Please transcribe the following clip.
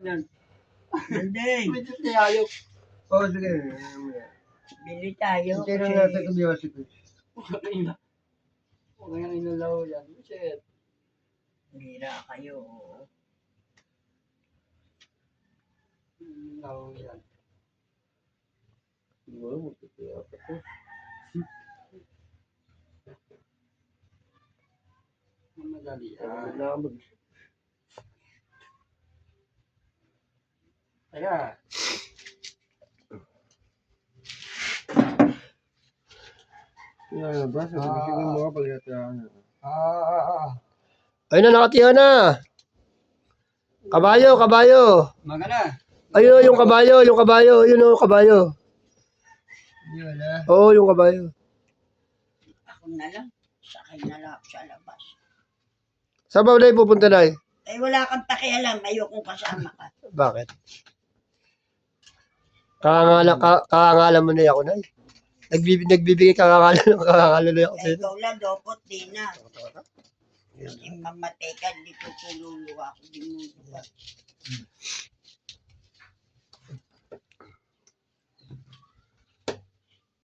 Yan. Hindi. Medyo tayo. Oo, sige. Bili tayo. Hindi na natin ito music. Kanina. O kaya inulaw yan. Shit. Bira kayo. Inulaw yan. Siguro magtitiyak ako. Madali Pagod yan. na ako mag... Teka. Yan, ba? Sige mo ka pag Ayun na, nakatiya na. Kabayo, kabayo. Magana. Ayun, yung kabayo, yung kabayo. Yun o, kabayo. Yun na. Oo, yung kabayo. Ako na lang. Sakay na lang ako sa labas. Saan ba ulit pupunta na eh? Eh wala kang pakialam. Ayokong kasama ka. Bakit? Kakangalan mo na ako na eh. Nagbibigay kakangalan na ako Eh sa'yo. ikaw lang, dopot din na. Yung mamatay ka, di tutululu ako. Di mo